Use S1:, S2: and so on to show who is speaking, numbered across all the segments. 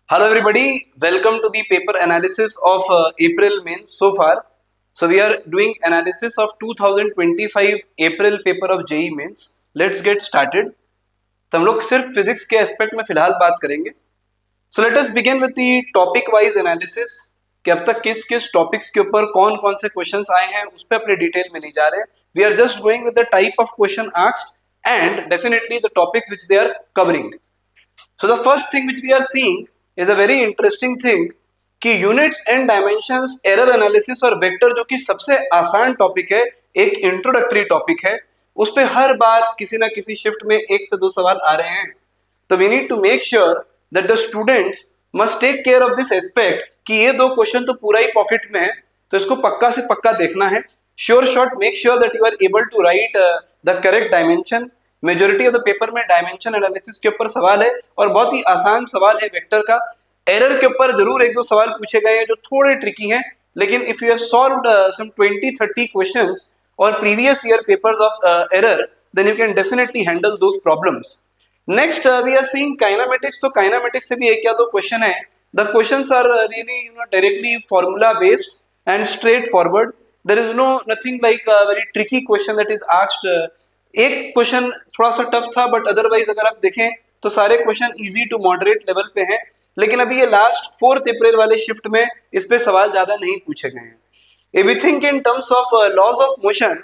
S1: Hello everybody, welcome to the paper analysis of April mains so far. So we are doing analysis of 2025 April paper of JEE mains. Let's get started. तो हम लोग सिर्फ physics के aspect में फिलहाल बात करेंगे. So let us begin with the topic wise analysis कि अब तक किस किस टॉपिक्स के ऊपर कौन कौन से क्वेश्चंस आए हैं उस पर अपने डिटेल में नहीं जा रहे. We are just going with the type of question asked and definitely the topics which they are covering. So the first thing which we are seeing is a very interesting thing कि units and dimensions, error analysis और vector जो कि सबसे आसान topic है, एक introductory topic है, उस पे हर बार किसी ना किसी शिफ्ट में एक से दो सवाल आ रहे हैं. तो we need to make sure that the students must take care of this aspect कि ये दो क्वेश्चन तो पूरा ही पॉकेट में है, तो इसको पक्का से पक्का देखना है. Sure shot make sure that you are able to write the correct dimension. Majority of the paper में डायमेंशन एनालिसिस के ऊपर सवाल है और बहुत ही आसान सवाल है वेक्टर का. एरर के ऊपर जरूर एक दो सवाल पूछे गए हैं जो थोड़े ट्रिकी हैं, लेकिन if you have solved some 20-30 questions और previous year papers of error then you can definitely handle those problems. Next we are seeing kinematics. तो काइनेमेटिक्स से भी एक या दो क्वेश्चन है. The questions are really directly formula based and straight forward. There is no nothing like very tricky question that is asked. एक क्वेश्चन थोड़ा सा टफ था बट अदरवाइज अगर आप देखें तो सारे question easy to moderate level पे हैं. लेकिन अभी ये लास्ट 4 अप्रैल वाले शिफ्ट में इस पे सवाल ज्यादा नहीं पूछे गए हैं. If we think in terms of laws of motion,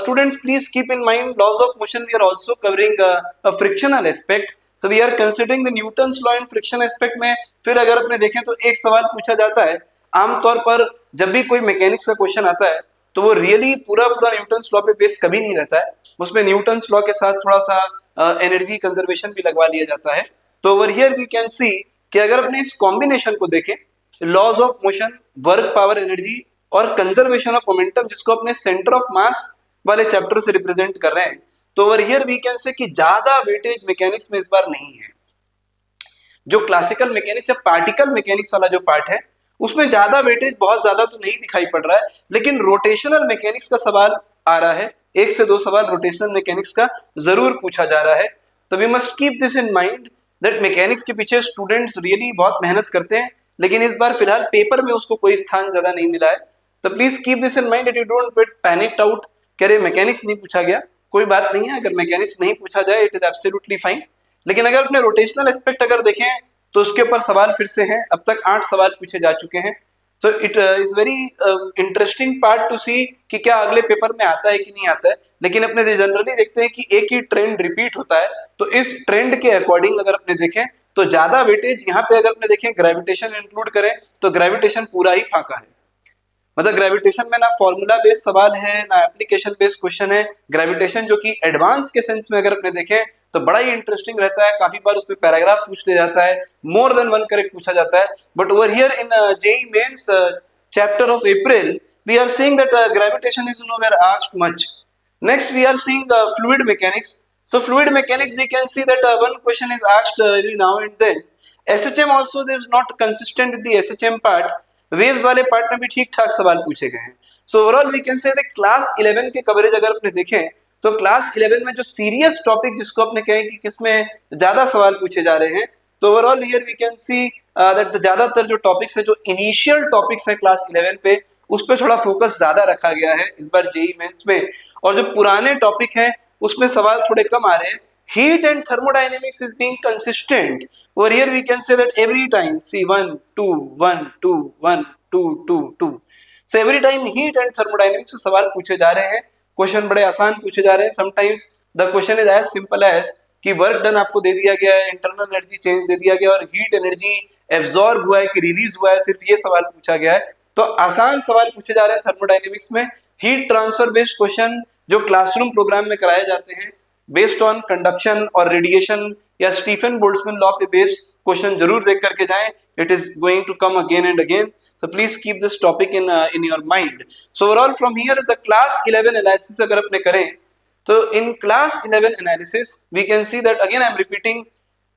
S1: students please keep in mind laws of motion we are also covering a frictional aspect. So we are considering the Newton's law and friction aspect में फिर अगर अपने देखें तो एक सवाल पूछा जाता है. आमतौर पर जब भी कोई मैकेनिक्स का क्वेश्चन आता है तो वो रियली पूरा न्यूटन्स लॉ पे बेस कभी नहीं रहता है. उसमें न्यूटन्स लॉ के साथ थोड़ा सा एनर्जी कंजर्वेशन भी लगवा लिया जाता है. तो over here we can see कि अगर अपने इस कॉम्बिनेशन को देखें, laws of motion, work power energy और कंजर्वेशन ऑफ मोमेंटम, जिसको अपने सेंटर ऑफ मास वाले चैप्टर से रिप्रेजेंट कर रहे हैं, तो over here we can say कि ज्यादा वेटेज मैकेनिक्स में इस बार नहीं है. जो क्लासिकल मैकेनिक्स या पार्टिकल मैकेनिक्स वाला जो पार्ट है उसमें ज्यादा वेटेज बहुत ज्यादा तो नहीं दिखाई पड़ रहा है, लेकिन रोटेशनल मैकेनिक्स का सवाल आ रहा है. एक से दो सवाल रोटेशनल मैकेनिक्स का जरूर पूछा जा रहा है. तो we must keep this in mind that mechanics के पीछे स्टूडेंट्स रियली बहुत मेहनत करते हैं, लेकिन इस बार फिलहाल पेपर में उसको कोई स्थान ज्यादा नहीं मिला है. तो please keep this in mind that you don't get panicked out कि अरे मैकेनिक्स नहीं पूछा गया. कोई बात नहीं है, अगर मैकेनिक्स नहीं पूछा जाए इट इज एब्सोल्युटली फाइन. लेकिन अगर अपने रोटेशनल एस्पेक्ट अगर देखें तो उसके ऊपर सवाल फिर से हैं. अब तक 8 सवाल पूछे जा चुके हैं. So it is very interesting part to see कि क्या अगले पेपर में आता है कि नहीं आता है. लेकिन अपने जनरली देखते हैं कि एक ही ट्रेंड रिपीट होता है. तो इस ट्रेंड के अकॉर्डिंग अगर अपने देखें तो ज्यादा वेटेज यहाँ पे अगर अपने देखें ग्रेविटेशन इंक्लूड करें तो ग्रेविटेशन पूरा ही फाका है. मतलब ग्रेविटेशन में ना फॉर्मूला बेस्ड सवाल है ना एप्लीकेशन बेस्ड क्वेश्चन है. ग्रेविटेशन जो कि एडवांस के सेंस में अगर अपने देखें तो बड़ा ही इंटरेस्टिंग रहता है. काफी बार उसमें पैराग्राफ पूछ लिया जाता है, मोर देन वन करेक्ट पूछा जाता है. But over here in JEE Mains chapter of April we are seeing that gravitation is nowhere asked much. Next we are seeing fluid mechanics. So fluid mechanics we can see that one question is asked now and then. SHM also there is not consistent with the SHM part. Waves वाले part में भी ठीक ठाक सवाल पूछे गए हैं. So overall we can say that class 11 के कवरेज अगर अपने देखें तो क्लास 11 में जो सीरियस टॉपिक जिसको अपने कहें कि किसमें ज्यादा सवाल पूछे जा रहे हैं, तो overall here we can see that ज्यादातर जो टॉपिक्स है, जो इनिशियल टॉपिक्स है क्लास 11 पे, उस पर थोड़ा फोकस ज्यादा रखा गया है इस बार जेईई मेंस में. और जो पुराने टॉपिक हैं उसमें सवाल थोड़े कम आ रहे हैं. Heat and thermodynamics is being consistent. Over here we can say that every time, see 1, 2, 1, 2, 1, 2, 2, 2. So every time heat and thermodynamics से सवाल पूछे जा रहे हैं. क्वेश्चन बड़े आसान पूछे जा रहे हैं. Sometimes the question is as simple as कि वर्क डन आपको दे दिया गया है, इंटरनल एनर्जी चेंज दे दिया गया और हीट एनर्जी एब्जॉर्ब हुआ है कि रिलीज हुआ है, सिर्फ ये सवाल पूछा गया है. तो आसान सवाल पूछे जा रहे हैं थर्मोडायनेमिक्स में. हीट ट्रांसफर बेस्ड क्वेश्चन जो क्लासरूम प्रोग्राम में कराए जाते हैं बेस्ड ऑन कंडक्शन और रेडिएशन या स्टीफन बोल्ट्जमैन लॉ पे बेस्ड क्वेश्चन जरूर देख करके जाएं. It is going to come again and again. So please keep this topic in your mind. So overall from here the class 11 analysis अगर अपने करें तो in class 11 analysis we can see that again I am repeating,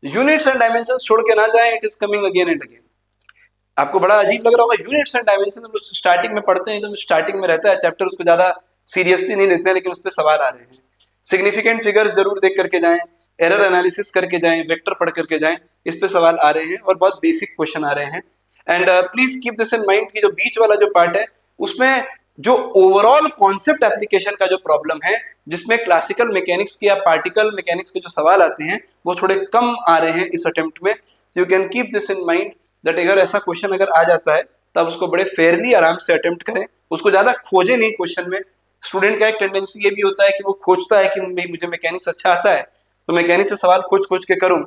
S1: units and dimensions छोड़ के ना जाएं. It is coming again and again. आपको बड़ा अजीब लग रहा होगा, यूनिट्स एंड डायमेंशन हम स्टार्टिंग में पढ़ते हैं, तो स्टार्टिंग में रहता है चैप्टर, उसको ज्यादा सीरियसली नहीं लेते हैं, लेकिन उस पर सवाल आ रहे हैं. सिग्निफिकेंट फिगर्स जरूर देख करके जाएं. एरर एनालिसिस करके जाएं, वेक्टर पढ़ करके जाएं, इस पे सवाल आ रहे हैं और बहुत बेसिक क्वेश्चन आ रहे हैं। And please keep this in mind कि जो बीच वाला जो पार्ट है उसमें जो ओवरऑल कॉन्सेप्ट एप्लीकेशन का जो प्रॉब्लम है, जिसमें क्लासिकल मैकेनिक्स के या पार्टिकल मैकेनिक्स के जो सवाल आते हैं वो थोड़े कम आ रहे हैं इस अटेम्प्ट में। You can keep this in mind that अगर ऐसा क्वेश्चन अगर आ जाता है तब उसको बड़े फेयरली आराम से अटेम्प्ट करें, उसको ज्यादा खोजे नहीं क्वेश्चन में। स्टूडेंट का एक टेंडेंसी ये भी होता है कि वो खोजता है कि मुझे मैकेनिक्स अच्छा आता है तो मैकेनिक्स में सवाल खोज खोज के करूं,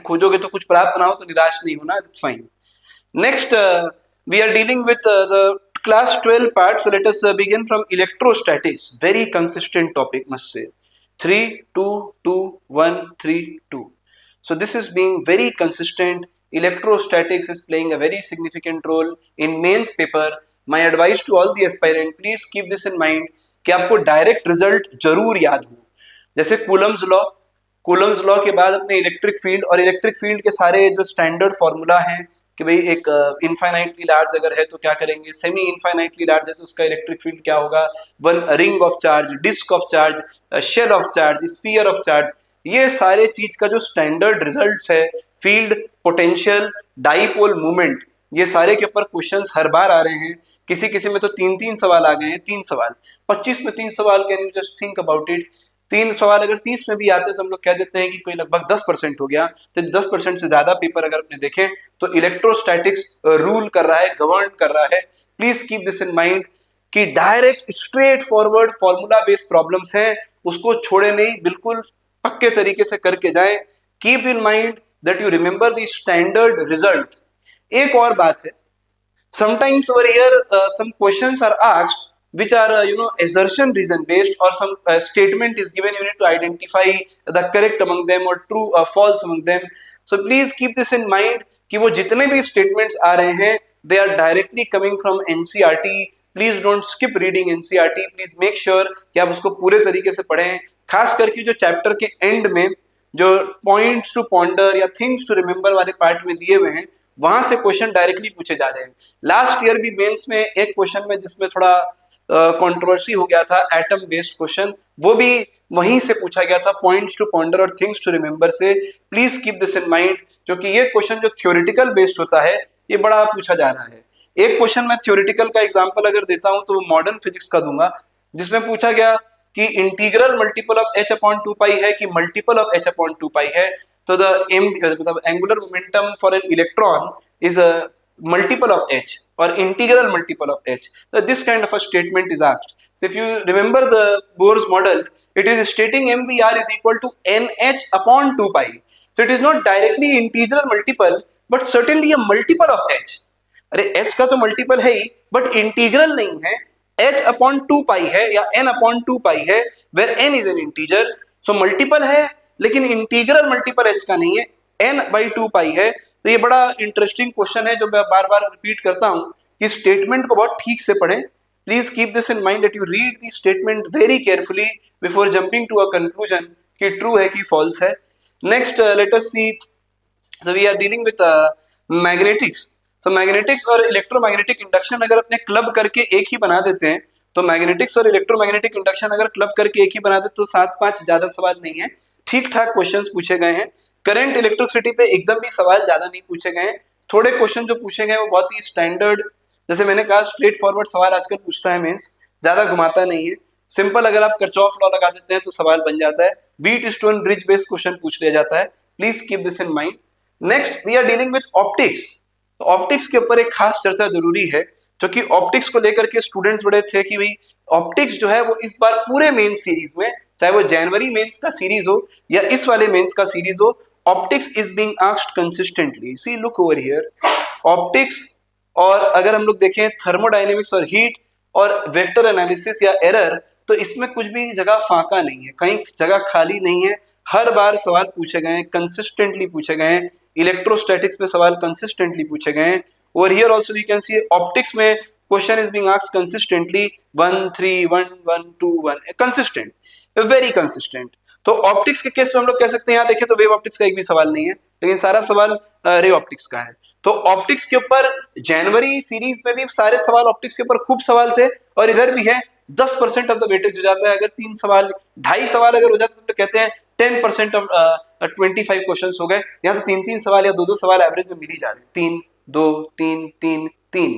S1: खोजोगे तो कुछ प्राप्त ना हो तो निराश नहीं होना, it's fine. Next, we are dealing with the class 12 part. So let us begin from electrostatics. Very consistent topic, must say. 3, 2, 2, 1, 3, 2. So this is being very consistent. Electrostatics is playing a very significant role in mains paper. My advice to all the aspirant, please keep this in mind कि आपको direct result जरूर याद हो। जैसे Coulomb's law के बाद अपने electric field, और इलेक्ट्रिक फील्ड के सारे जो स्टैंडर्ड फॉर्मूला हैं कि भाई एक इनफाइनाइटली लार्ज अगर है तो क्या करेंगे, सेमी इनफाइनाइटली लार्ज है तो उसका इलेक्ट्रिक फील्ड क्या होगा, one ring of charge, disc of charge, shell of charge, sphere of charge, ये सारे चीज का जो स्टैंडर्ड रिजल्ट्स है, फील्ड, पोटेंशियल, डाइपोल मूवमेंट, ये सारे के ऊपर क्वेश्चंस हर बार आ रहे हैं। किसी किसी में तो 3-3 सवाल आ गए हैं, 3 सवाल 25 में 3 सवाल, can you just think about it. 3 सवाल अगर 30 में भी आते तो हम लोग कह देते हैं कि कोई लगभग 10% हो गया। तो 10% से ज्यादा पेपर अगर अपने देखें तो इलेक्ट्रोस्टैटिक्स रूल कर रहा है, गवर्न कर रहा है। Please keep this in mind कि direct straight forward formula based problems हैं, उसको छोड़े नहीं, बिल्कुल पक्के तरीके से करके जाएं। Keep in mind that you remember the standard result. एक और बात है, sometimes over here some questions are asked which are assertion reason based, or some statement is given, you need to identify the correct among them or true or false among them. So please keep this in mind कि वो जितने भी statements आ रहे हैं they are directly coming from NCERT. Please don't skip reading NCERT. Please make sure कि आप उसको पूरे तरीके से पढ़ें। खास करके जो चैप्टर के एंड में जो पॉइंट्स टू पॉन्डर या थिंग्स टू रिमेंबर वाले पार्ट में दिए हुए हैं, वहां से क्वेश्चन डायरेक्टली पूछे जा रहे हैं। लास्ट ईयर भी मेंस में एक क्वेश्चन में जिसमें थोड़ा कंट्रोवर्सी हो गया था, एटम बेस्ड क्वेश्चन, वो भी वहीं से पूछा गया था, पॉइंट्स टू पॉन्डर और थिंग्स टू रिमेंबर से। Please keep this in mind, क्योंकि ये क्वेश्चन जो थ्योरेटिकल बेस्ड होता है ये बड़ा पूछा जा रहा है। एक क्वेश्चन मैं थ्योरेटिकल का एग्जाम्पल अगर देता हूं तो वो मॉडर्न फिजिक्स का दूंगा, जिसमें पूछा गया कि integral multiple of h upon 2 pi है कि multiple of h upon 2 pi है। तो द मतलब angular momentum for an electron is a multiple of h or integral multiple of h. So this kind of a statement is asked. So if you remember the Bohr's model, it is stating mvr is equal to nh upon 2 pi. So it is not directly integral multiple, but certainly a multiple of h. अरे h का तो multiple है ही, but integral नहीं है, h upon 2 pi है या n upon 2 pi है, where n is an integer. So multiple है लेकिन इंटीग्रल मल्टीपल h का नहीं है, n बाई 2 पाई है। तो ये बड़ा इंटरेस्टिंग क्वेश्चन है जो मैं बार बार रिपीट करता हूं कि स्टेटमेंट को बहुत ठीक से पढ़ें। Please keep this in mind that you read the statement very carefully before jumping to a conclusion कि ट्रू है कि फॉल्स है। Next let us see, so we are dealing with magnetics. तो मैग्नेटिक्स और इलेक्ट्रोमैग्नेटिक इंडक्शन अगर अपने club करके एक ही बना देते हैं, तो मैग्नेटिक्स और इलेक्ट्रोमैग्नेटिक इंडक्शन अगर क्लब करके एक ही बना देते तो 7-5 ज्यादा सवाल नहीं है, ठीक ठाक क्वेश्चंस पूछे गए हैं। करंट इलेक्ट्रिसिटी पे एकदम भी सवाल ज्यादा नहीं पूछे गए हैं, थोड़े क्वेश्चन जो पूछे गए वो बहुत ही स्टैंडर्ड, जैसे मैंने कहा स्ट्रेट फॉरवर्ड सवाल आजकल पूछता है मेंस, ज्यादा घुमाता नहीं है, सिंपल अगर आप कर्चॉफ लॉ लगा देते हैं तो सवाल बन जाता है। Wheatstone bridge based question पूछ लिया जाता है, please keep this in mind. Next we are dealing with optics. तो ऑप्टिक्स के ऊपर एक खास चर्चा जरूरी है, क्योंकि ऑप्टिक्स को लेकर के स्टूडेंट्स बड़े थे कि भाई ऑप्टिक्स जो है वो इस बार पूरे मेन सीरीज में, चाहे वो जनवरी मेंस का सीरीज हो या इस वाले मेंस का सीरीज हो, optics is being asked consistently. See, look over here, optics, और अगर हम लोग देखें थर्मोडायनेमिक्स और हीट और वेक्टर एनालिसिस या एरर, तो इसमें कुछ भी जगह फाका नहीं है, कहीं जगह खाली नहीं है, हर बार सवाल पूछे गए हैं, कंसिस्टेंटली पूछे गए हैं। इलेक्ट्रोस्टैटिक्स में सवाल कंसिस्टेंटली पूछे गए हैं, और here also we can see optics में question is being asked consistently, 1 3 1 1 2 1, consistent, very consistent. तो ऑप्टिक्स के केस में हम लोग कह सकते हैं, यहाँ देखें तो वेव ऑप्टिक्स का एक भी सवाल नहीं है, लेकिन सारा सवाल रे ऑप्टिक्स का है। तो ऑप्टिक्स के ऊपर जनवरी सीरीज में भी सारे सवाल ऑप्टिक्स के ऊपर खूब सवाल थे, और इधर भी है 10% ऑफ द वेटेज हो जाता है। अगर 3 सवाल 2.5 सवाल अगर हो जाते तो कहते हैं 10% ऑफ 25 क्वेश्चन हो गए। यहाँ तो 3-3 सवाल या 2-2 सवाल एवरेज में मिल ही जा रहे हैं, 3 2 3 3 3।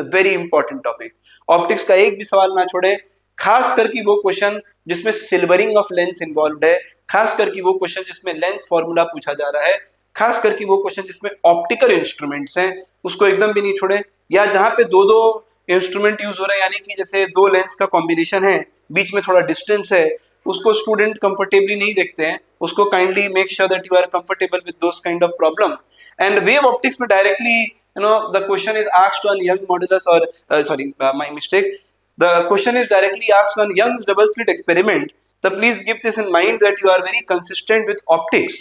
S1: Very important topic. ऑप्टिक्स का एक भी सवाल ना छोड़े, खास करके वो क्वेश्चन जिसमें सिल्वरिंग ऑफ लेंस इन्वॉल्व है, खास करके वो क्वेश्चन जिसमें लेंस फॉर्मूला पूछा जा रहा है, खास करके वो क्वेश्चन जिसमें ऑप्टिकल इंस्ट्रूमेंट्स हैं, उसको एकदम भी नहीं छोड़े। या जहां पे दो दो इंस्ट्रूमेंट यूज हो रहा है, यानी कि जैसे दो लेंस का कॉम्बिनेशन है, बीच में थोड़ा डिस्टेंस है, उसको स्टूडेंट कंफर्टेबली नहीं देखते हैं, उसको kindly make sure that you are comfortable with those kind of problem. And wave optics में directly the question is asked on young modulus or my mistake, the question is directly asked on young double slit experiment. So please keep this in mind that you are very consistent with optics.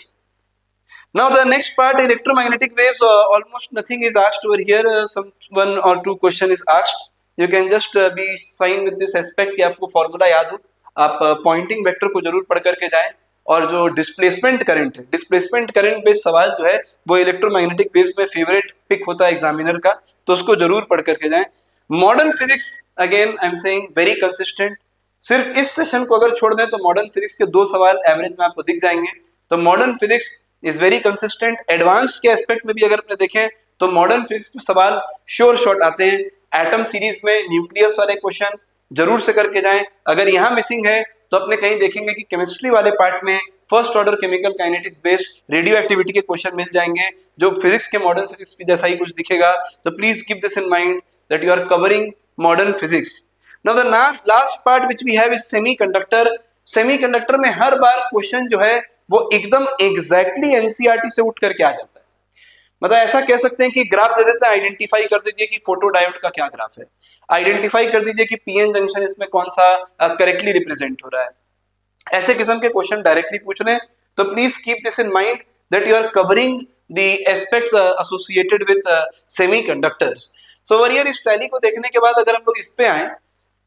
S1: Now the next part, electromagnetic waves, almost nothing is asked over here. Some one or two question is asked. You can just be sign with this aspect कि आपको formula याद हो, आप Poynting vector को जरूर पढ़ करके जाएं। और जो डिस्प्लेसमेंट करंट है, डिस्प्लेसमेंट करंट बेस्ड सवाल जो है वो इलेक्ट्रोमैग्नेटिक वेव्स में फेवरेट पिक होता है एग्जामिनर का, तो उसको जरूर पढ़ करके जाएं। Modern physics again I am saying very consistent. सिर्फ इस सेशन को अगर छोड़ दें तो मॉडर्न फिजिक्स के 2 सवाल एवरेज में आपको दिख जाएंगे। तो modern physics is very consistent. Advance के एस्पेक्ट में भी अगर अपने देखें तो मॉडर्न फिजिक्स में सवाल श्योर शॉट आते हैं। एटम सीरीज में न्यूक्लियस वाले क्वेश्चन जरूर से करके जाएं। अगर यहाँ मिसिंग है तो अपने कहीं देखेंगे कि केमिस्ट्री वाले पार्ट में first order chemical kinetics based radio activity के क्वेश्चन मिल जाएंगे, जो फिजिक्स के मॉडर्न फिजिक्स की जैसा ही कुछ दिखेगा। तो please keep this in mind that you are covering modern physics. Now the last part which we have is semiconductor. Semiconductor में हर बार क्वेश्चन जो है वो एकदम एग्जैक्टली एनसीईआरटी से उठ करके आ जाता है। मतलब ऐसा कह सकते हैं कि ग्राफ दे देते हैं, आइडेंटिफाई कर दीजिए कि फोटो डायोड का क्या ग्राफ है, आइडेंटिफाई कर दीजिए कि पीएन जंक्शन इसमें कौन सा करेक्टली रिप्रेजेंट हो रहा है। ऐसे किस्म के क्वेश्चन डायरेक्टली पूछ रहे हैं। तो please keep this in mind that you are covering the aspects associated with semiconductors. So over here इस टैली को देखने के बाद अगर हम लोग इस पे आए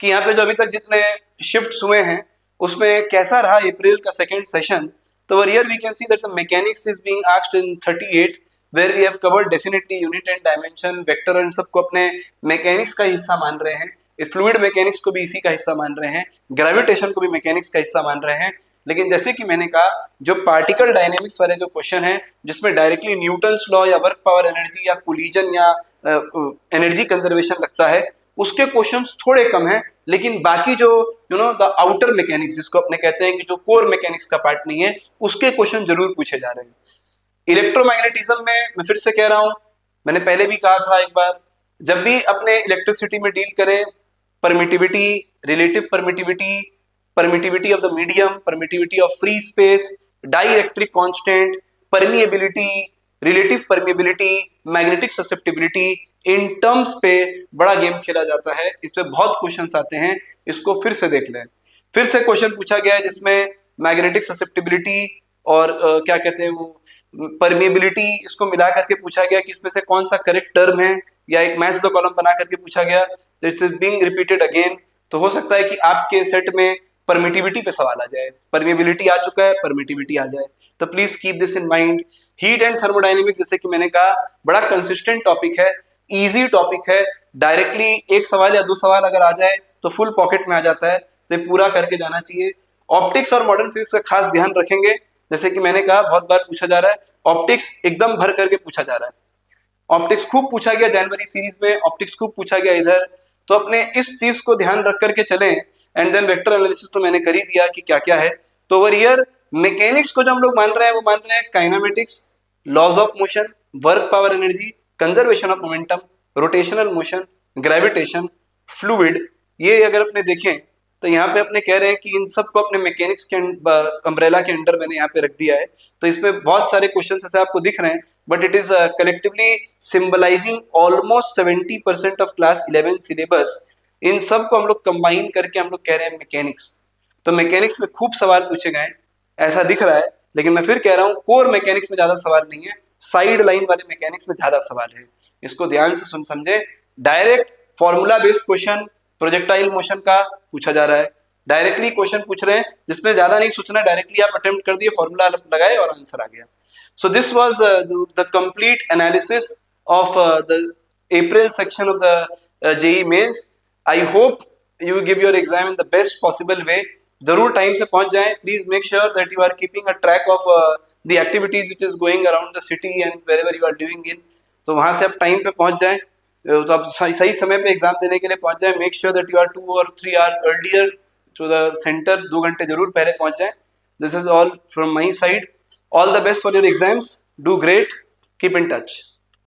S1: कि यहाँ पे जो अभी तक जितने शिफ्ट्स हुए हैं उसमें कैसा रहा अप्रैल का सेकंड सेशन, तो over here we can see that the mechanics is being asked in 38 where we have covered definitely unit and dimension, vector and सबको अपने मैकेनिक्स का हिस्सा मान रहे हैं, फ्लूइड मैकेनिक्स को भी इसी का हिस्सा मान रहे हैं, ग्रेविटेशन को भी मैकेनिक्स का हिस्सा मान रहे हैं। लेकिन जैसे कि मैंने कहा, जो पार्टिकल डायनेमिक्स वाले जो क्वेश्चन है जिसमें डायरेक्टली न्यूटन्स लॉ या वर्क पावर एनर्जी या कोलिजन या एनर्जी कंजर्वेशन लगता है, उसके क्वेश्चंस थोड़े कम हैं। लेकिन बाकी जो द आउटर मैकेनिक्स जिसको अपने कहते हैं कि जो कोर मैकेनिक्स का पार्ट नहीं है, उसके क्वेश्चन जरूर पूछे जा रहे हैं। इलेक्ट्रोमैग्नेटिज्म में मैं फिर से कह रहा हूं, मैंने पहले भी कहा था एक बार, जब भी अपने इलेक्ट्रिसिटी में डील करें, permittivity, relative permittivity, permittivity of the medium, permittivity of free space, dielectric constant, permeability, relative permeability, magnetic susceptibility, in terms पे बड़ा गेम खेला जाता है। इस पे बहुत क्वेश्चंस आते हैं, इसको फिर से देख लें। फिर से क्वेश्चन पूछा गया है जिसमें मैग्नेटिक ससेप्टिबिलिटी और क्या कहते हैं वो परमिएबिलिटी, इसको मिला करके पूछा गया कि इसमें से कौन सा करेक्ट टर्म है, या एक मैच द कॉलम बना करके पूछा गया। This is being repeated again. तो हो सकता है कि आपके सेट में परमिटिविटी पे सवाल आ जाए, परमिएबिलिटी आ चुका है, परमिटिविटी आ जाए। तो please keep this in mind. Heat and thermodynamics, जैसे कि मैंने कहा, बड़ा कंसिस्टेंट टॉपिक है, इजी टॉपिक है। डायरेक्टली एक सवाल या 2 सवाल अगर आ जाए तो फुल पॉकेट में आ जाता है, तो पूरा करके जाना चाहिए। ऑप्टिक्स और मॉडर्न फिजिक्स का खास ध्यान रखेंगे। जैसे कि मैंने कहा, बहुत बार पूछा जा रहा है, ऑप्टिक्स एकदम भर करके पूछा जा रहा है। ऑप्टिक्स खूब पूछा गया जनवरी सीरीज में, ऑप्टिक्स खूब पूछा गया इधर। तो अपने इस चीज को ध्यान रख करके चलें। एंड देन वेक्टर एनालिसिस तो मैंने कर ही दिया कि क्या क्या है। तो ओवर हियर मैकेनिक्स को जो हम लोग मान रहे हैं वो मान रहे हैं kinematics, laws of motion, work power energy, conservation of momentum, rotational motion, gravitation, fluid. ये अगर अपने देखें तो यहाँ पे अपने कह रहे हैं कि इन सब को अपने मैकेनिक्स के अम्ब्रेला के अंडर मैंने यहाँ पे रख दिया है। तो इसमें बहुत सारे क्वेश्चंस ऐसे आपको दिख रहे हैं, but it is collectively symbolizing almost 70% of class 11 syllabus. इन सब को हम लोग कंबाइन करके हम लोग कह रहे हैं मैकेनिक्स। तो मैकेनिक्स में खूब सवाल पूछे गए ऐसा दिख रहा है, लेकिन मैं फिर कह रहा हूँ कोर मैकेनिक्स में ज्यादा सवाल नहीं है, साइड लाइन वाले मैकेनिक्स में ज्यादा सवाल है। इसको ध्यान से समझे। Direct formula based question projectile motion का पूछा जा रहा है, डायरेक्टली क्वेश्चन पूछ रहे हैं जिसमें ज्यादा नहीं सोचना, डायरेक्टली आप अटेम्प्ट कर दिए, फॉर्मूला लगाए और आंसर आ गया। So this was the complete analysis of the April section of the JEE Mains. I hope you give your exam in the best possible way. जरूर टाइम से पहुंच जाएं. Please make sure that you are keeping a track of the activities which is going around the city and wherever you are living in. तो वहां से आप time पे पहुंच जाएं. तो आप सही समय पे एग्जाम देने के लिए पहुंच जाएं. Make sure that you are 2 or 3 hours earlier to the centre. 2 घंटे जरूर पहले पहुंच जाएं. This is all from my side. All the best for your exams. Do great. Keep in touch.